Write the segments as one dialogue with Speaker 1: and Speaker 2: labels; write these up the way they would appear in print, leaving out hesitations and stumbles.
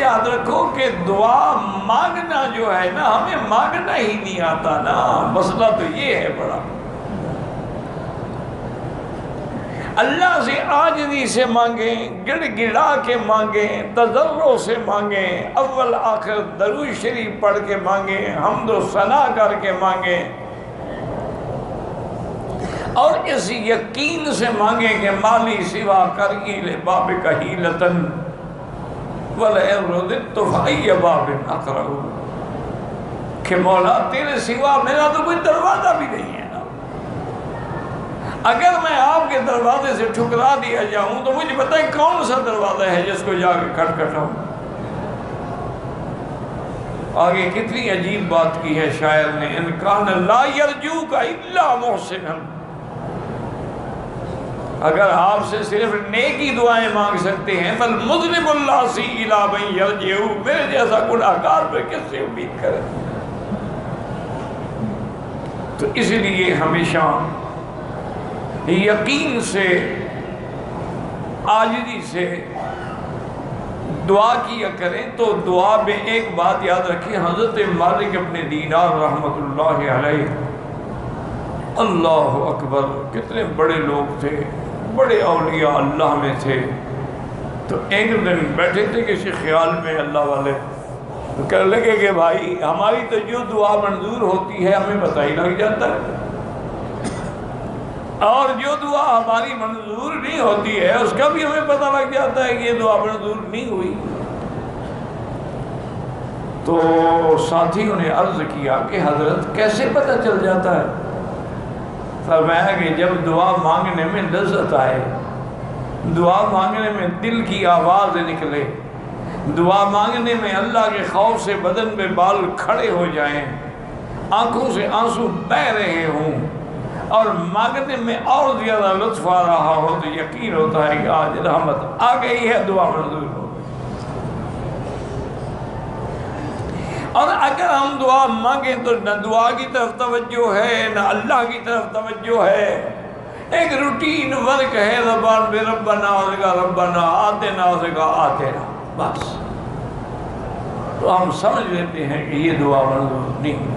Speaker 1: یاد رکھو کہ دعا مانگنا جو ہے نا، ہمیں مانگنا ہی نہیں آتا نا، مسئلہ تو یہ ہے بڑا۔ اللہ سے عاجزی سے مانگیں، گڑ گڑا کے مانگیں، تضرع سے مانگیں، اول آخر درود شریف پڑھ کے مانگیں، حمد و ثنا کر کے مانگیں، اور اس یقین سے مانگیں کہ مالی سوا کرئی لبابک حیلتن ولئن رددت فأی باب اقرع، کہ مولا تیرے سوا میرا تو کوئی دروازہ بھی نہیں ہے نا، اگر میں آپ کے دروازے سے ٹھکرا دیا جاؤں تو مجھے بتائیں کون سا دروازہ ہے جس کو جا کے کھٹکھٹاؤں۔ آگے کتنی عجیب بات کی ہے شاعر نے، ان کان لا یرجوک الا محسنا، اگر آپ سے صرف نیکی دعائیں مانگ سکتے ہیں، بل مذنب اللہ سی الی من یرجع، میرے جیسا گناہگار پہ کس سے امید کرے؟ تو اس لیے ہمیشہ یقین سے، عاجزی سے دعا کیا کریں۔ تو دعا میں ایک بات یاد رکھیں، حضرت مالک ابن دینار رحمۃ اللہ علیہ، اللہ اکبر، کتنے بڑے لوگ تھے، بڑے اولیاء اللہ میں تھے۔ تو ایک دن بیٹھے تھے کسی خیال میں اللہ والے، تو کہنے لگے کہ بھائی ہماری تو جو دعا منظور ہوتی ہے ہمیں پتہ ہی لگ جاتا ہے، اور جو دعا ہماری منظور نہیں ہوتی ہے اس کا بھی ہمیں پتہ لگ جاتا ہے کہ یہ دعا منظور نہیں ہوئی۔ تو ساتھیوں نے عرض کیا کہ حضرت کیسے پتہ چل جاتا ہے؟ فرمایا کہ جب دعا مانگنے میں لذت آئے، دعا مانگنے میں دل کی آواز نکلے، دعا مانگنے میں اللہ کے خوف سے بدن میں بال کھڑے ہو جائیں، آنکھوں سے آنسو بہہ رہے ہوں، اور مانگنے میں اور زیادہ لطف آ رہا ہو، تو یقین ہوتا ہے کہ آج رحمت آ گئی ہے، دعا منظور ہو۔ اور اگر ہم دعا مانگیں تو نہ دعا کی طرف توجہ ہے نہ اللہ کی طرف توجہ ہے، ایک روٹین ورک ہے، زبان پہ ربنا آسگا ربنا آتنا آسگا آتنا، بس۔ تو ہم سمجھ لیتے ہیں کہ یہ دعا منظور نہیں۔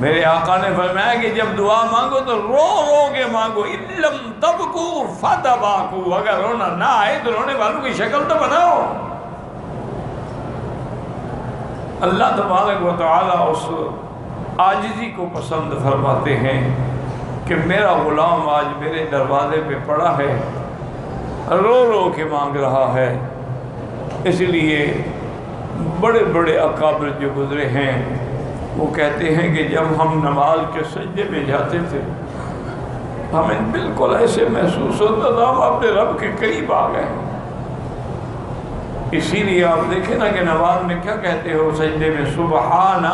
Speaker 1: میرے آقا نے فرمایا کہ جب دعا مانگو تو رو رو کے مانگو، اِن لَمْ تَبْكُوا فَتَبَاكُوا، اگر رونا نہ آئے تو رونے والوں کی شکل تو بناؤ۔ اللہ تبارک و تعالیٰ اس عاجزی کو پسند فرماتے ہیں کہ میرا غلام آج میرے دروازے پہ پڑا ہے، رو رو کے مانگ رہا ہے۔ اس لیے بڑے بڑے اکابر جو گزرے ہیں وہ کہتے ہیں کہ جب ہم نماز کے سجدے میں جاتے تھے ہمیں بالکل ایسے محسوس ہوتا تھا ہم اپنے رب کے قریب آ گئے۔ اسی لیے آپ دیکھیں نا کہ نماز میں کیا کہتے ہو سجدے میں، سبحان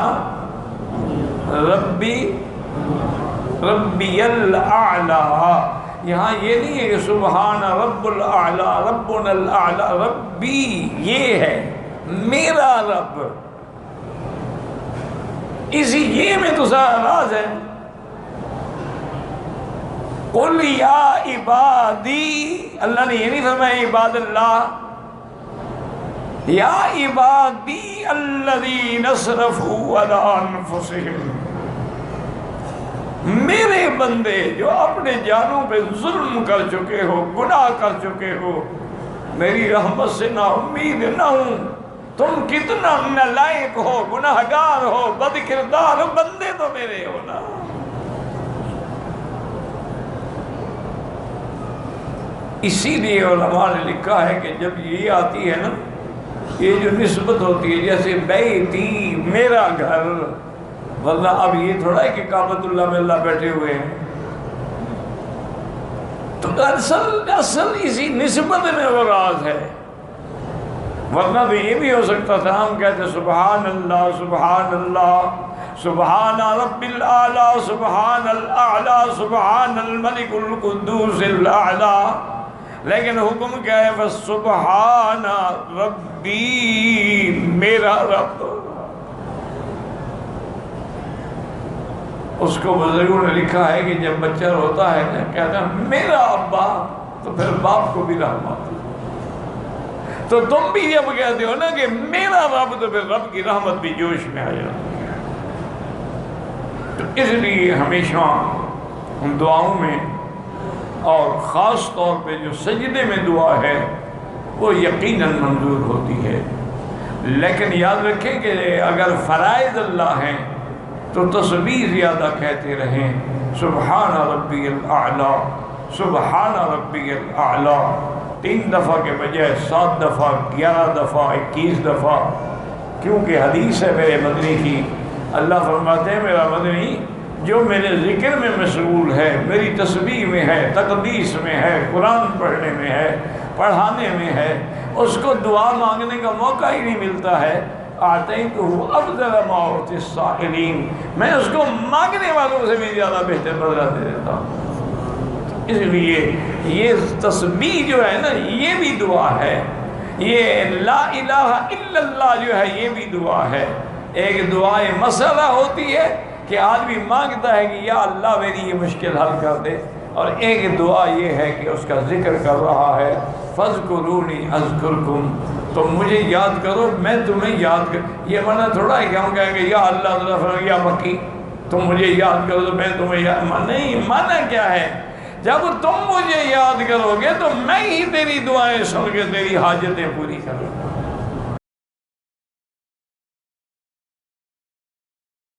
Speaker 1: ربی ربی الاعلی۔ یہاں یہ نہیں ہے کہ سبحان رب الاعلی، ربنا الاعلی، ربی یہ ہے میرا رب، اسی یہ میں تو سارا راز ہے۔ قل یا عبادی، اللہ نے یہ نہیں فرمایا عباد اللہ، یا عبادی الذین اسرفوا علی انفسہم، میرے بندے جو اپنے جانوں پہ ظلم کر چکے ہو، گناہ کر چکے ہو، میری رحمت سے نا امید نہ ہوں۔ تم کتنا نالائق ہو، گناہگار ہو، بد کردار ہو، بندے تو میرے ہو نا۔ اسی لیے علماء نے لکھا ہے کہ جب یہ آتی ہے نا، یہ جو نسبت ہوتی ہے جیسے بیتی میرا گھر، ورنہ اب یہ تھوڑا ہے کہ کعبۃ اللہ میں اللہ بیٹھے ہوئے ہیں، تو اصل اسی نسبت میں وہ راز ہے۔ ورنہ تو یہ بھی ہو سکتا تھا ہم کہتے سبحان اللہ سبحان اللہ سبحان رب الاعلی سبحان الاعلی سبحان الملک القدوس الاعلی، لیکن حکم کیا ہے؟ بس سبحان ربی، میرا رب۔ اس کو بزرگوں نے لکھا ہے کہ جب بچہ روتا ہے کہتا ہے میرا ابا، تو پھر باپ کو بھی رحم آتی ہے۔ تو تم بھی جب کہتے ہو نا کہ میرا رب، تو پھر رب کی رحمت بھی جوش میں آ جاتی ہے۔ تو اس لیے ہمیشہ ہم دعاؤں میں، اور خاص طور پہ جو سجدے میں دعا ہے، وہ یقیناً منظور ہوتی ہے۔ لیکن یاد رکھیں کہ اگر فرائض اللہ ہیں تو تسبیح زیادہ کہتے رہیں، سبحان ربی الاعلیٰ، سبحان ربی الاعلیٰ، 3 دفعہ کے بجائے 7 دفعہ، 11 دفعہ، 21 دفعہ، کیونکہ حدیث ہے میرے مدنی کی، اللہ فرماتے ہیں میرا مدنی جو میرے ذکر میں مشغول ہے، میری تسبیح میں ہے، تقدیس میں ہے، قرآن پڑھنے میں ہے، پڑھانے میں ہے، اس کو دعا مانگنے کا موقع ہی نہیں ملتا ہے۔ آتیتہ افضل ما اعطی السائلین، میں اس کو مانگنے والوں سے بھی زیادہ بہتر بدلہ دے دیتا ہوں۔ اس لیے یہ تسبیح جو ہے نا، یہ بھی دعا ہے، یہ لا الہ الا اللہ جو ہے یہ بھی دعا ہے۔ ایک دعائے مسئلہ ہوتی ہے کہ آدمی مانگتا ہے کہ یا اللہ میری یہ مشکل حل کر دے، اور ایک دعا یہ ہے کہ اس کا ذکر کر رہا ہے، فَاذْكُرُونِي أَذْكُرْكُمْ، تم مجھے یاد کرو میں تمہیں یاد کر۔ یہ معنی تھوڑا ہے کہ ہم کہیں گے یا اللہ یا مکی تم مجھے یاد کرو تو میں تمہیں یاد، نہیں، معنی کیا ہے؟ جب تم مجھے یاد کرو گے تو میں ہی تیری دعائیں سن کے تیری حاجتیں پوری کروں۔